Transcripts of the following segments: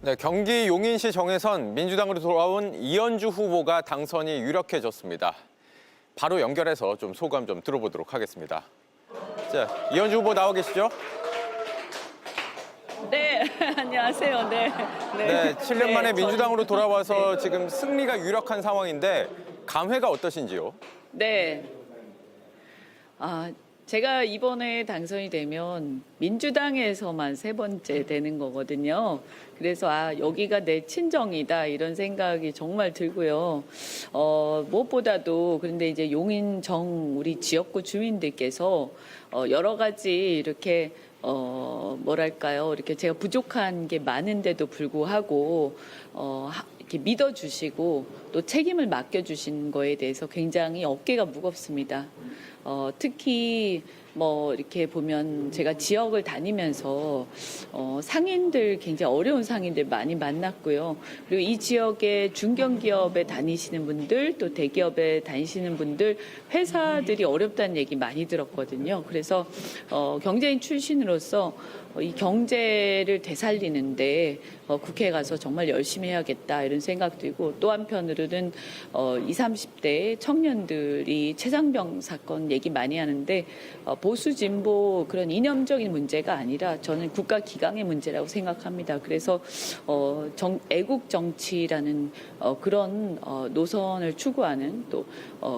네, 경기 용인시 정에선 민주당으로 돌아온 이현주 후보가 당선이 유력해졌습니다. 바로 연결해서 좀 소감 좀 들어보도록 하겠습니다. 자, 이현주 후보 나와 계시죠? 네, 안녕하세요. 네. 네, 7년 만에 민주당으로 돌아와서 네. 지금 승리가 유력한 상황인데 감회가 어떠신지요? 네. 제가 이번에 당선이 되면 민주당에서만 세 번째 되는 거거든요. 그래서 여기가 내 친정이다 이런 생각이 정말 들고요. 무엇보다도 그런데 이제 용인정 우리 지역구 주민들께서 여러 가지 이렇게 뭐랄까요? 이렇게 제가 부족한 게 많은데도 불구하고 이렇게 믿어주시고 또 책임을 맡겨주신 거에 대해서 굉장히 어깨가 무겁습니다. 특히 뭐 이렇게 보면 제가 지역을 다니면서 상인들 굉장히 어려운 상인들 많이 만났고요. 그리고 이 지역의 중견기업에 다니시는 분들 또 대기업에 다니시는 분들 회사들이 어렵다는 얘기 많이 들었거든요. 그래서 경제인 출신으로서 이 경제를 되살리는데 국회에 가서 정말 열심히 해야겠다 이런 생각 들고 또 한편으로는 20, 30대 청년들이 최장병 사건 얘기 많이 하는데 보수 진보 그런 이념적인 문제가 아니라 저는 국가 기강의 문제라고 생각합니다. 그래서 애국 정치라는 그런 노선을 추구하는 또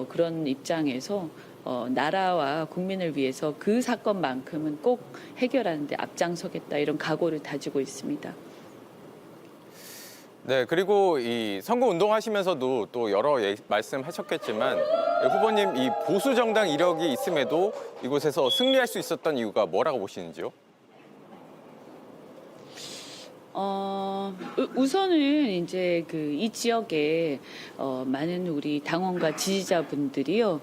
그런 입장에서 나라와 국민을 위해서 그 사건만큼은 꼭 해결하는 데 앞장서겠다 이런 각오를 다지고 있습니다. 네, 그리고 이 선거운동 하시면서도 또 여러 말씀하셨겠지만 후보님 이 보수 정당 이력이 있음에도 이곳에서 승리할 수 있었던 이유가 뭐라고 보시는지요? 우선은 이제 이 지역에 많은 우리 당원과 지지자분들이요,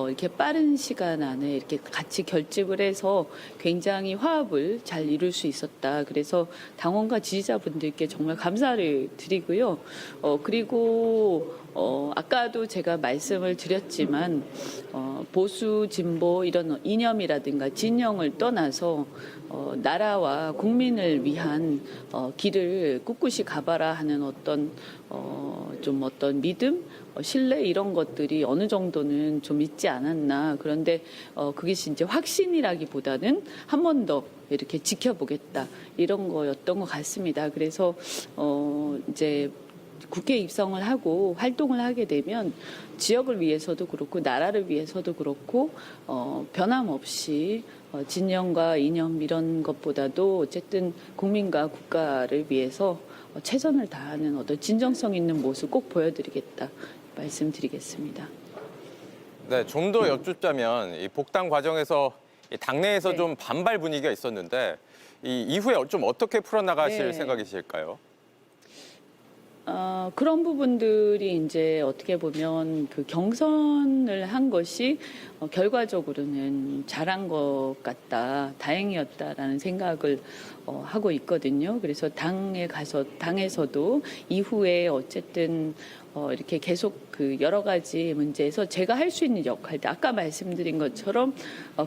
이렇게 빠른 시간 안에 이렇게 같이 결집을 해서 굉장히 화합을 잘 이룰 수 있었다. 그래서 당원과 지지자분들께 정말 감사를 드리고요. 그리고 아까도 제가 말씀을 드렸지만 보수 진보 이런 이념이라든가 진영을 떠나서 나라와 국민을 위한 길을 꿋꿋이 가봐라 하는 어떤 믿음, 신뢰 이런 것들이 어느 정도는 좀 있지 않았나. 그런데 그것이 이제 확신이라기보다는 한 번 더 이렇게 지켜보겠다 이런 거였던 것 같습니다. 그래서 이제 국회 입성을 하고 활동을 하게 되면 지역을 위해서도 그렇고 나라를 위해서도 그렇고 변함없이 진영과 이념 이런 것보다도 어쨌든 국민과 국가를 위해서 최선을 다하는 어떤 진정성 있는 모습 꼭 보여드리겠다 말씀드리겠습니다. 네, 좀 더 여쭙자면 이 복당 과정에서 이 당내에서 네. 좀 반발 분위기가 있었는데 이 이후에 좀 어떻게 풀어나가실 네. 생각이실까요? 그런 부분들이 이제 어떻게 보면 그 경선을 한 것이 결과적으로는 잘한 것 같다, 다행이었다라는 생각을 하고 있거든요. 그래서 당에서도 이후에 어쨌든 이렇게 계속 그 여러 가지 문제에서 제가 할 수 있는 역할들, 아까 말씀드린 것처럼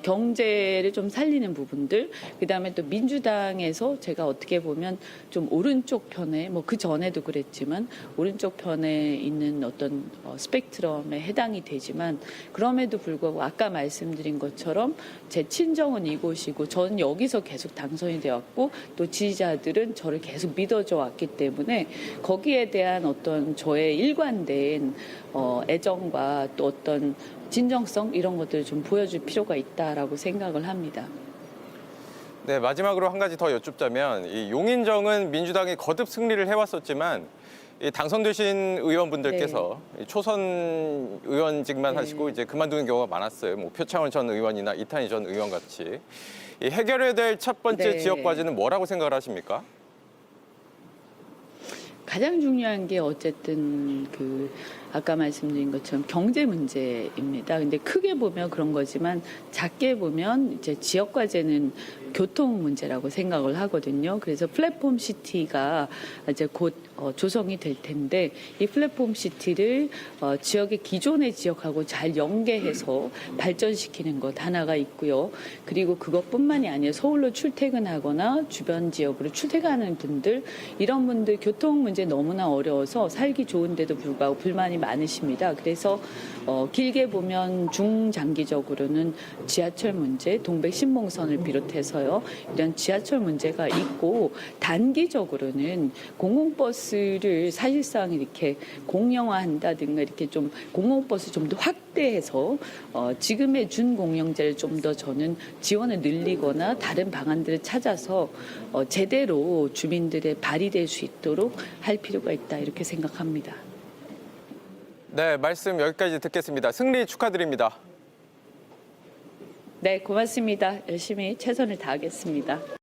경제를 좀 살리는 부분들, 그다음에 또 민주당에서 제가 어떻게 보면 좀 오른쪽 편에, 뭐 그 전에도 그랬지만 오른쪽 편에 있는 어떤 스펙트럼에 해당이 되지만 그럼에도 불구하고 아까 말씀드린 것처럼 제 친정은 이곳이고 저는 여기서 계속 당선이 되었고 또 지지자들은 저를 계속 믿어줘 왔기 때문에 거기에 대한 어떤 저의 일관된 애정과 또 어떤 진정성 이런 것들을 좀 보여줄 필요가 있다라고 생각을 합니다. 네, 마지막으로 한 가지 더 여쭙자면 이 용인정은 민주당이 거듭 승리를 해왔었지만 이 당선되신 의원분들께서 이 초선 의원직만 하시고 이제 그만두는 경우가 많았어요. 뭐 표창원 전 의원이나 이탄희 전 의원 같이 이 해결해야 될 첫 번째 지역 과제는 뭐라고 생각을 하십니까? 가장 중요한 게 어쨌든 아까 말씀드린 것처럼 경제 문제입니다. 근데 크게 보면 그런 거지만 작게 보면 이제 지역 과제는 교통 문제라고 생각을 하거든요. 그래서 플랫폼 시티가 이제 곧 조성이 될 텐데 이 플랫폼 시티를 지역의 기존의 지역하고 잘 연계해서 발전시키는 것 하나가 있고요. 그리고 그것뿐만이 아니라 서울로 출퇴근하거나 주변 지역으로 출퇴근하는 분들 이런 분들 교통 문제 너무나 어려워서 살기 좋은데도 불구하고 불만이 많으십니다. 그래서 길게 보면 중장기적으로는 지하철 문제, 동백신봉선을 비롯해서요. 이런 지하철 문제가 있고 단기적으로는 공공버스를 사실상 이렇게 공영화한다든가 이렇게 좀 공공버스 좀 더 확대해서 지금의 준공영제를 좀 더 저는 지원을 늘리거나 다른 방안들을 찾아서 제대로 주민들의 발휘될 수 있도록 할 필요가 있다 이렇게 생각합니다. 네, 말씀 여기까지 듣겠습니다. 승리 축하드립니다. 네, 고맙습니다. 열심히 최선을 다하겠습니다.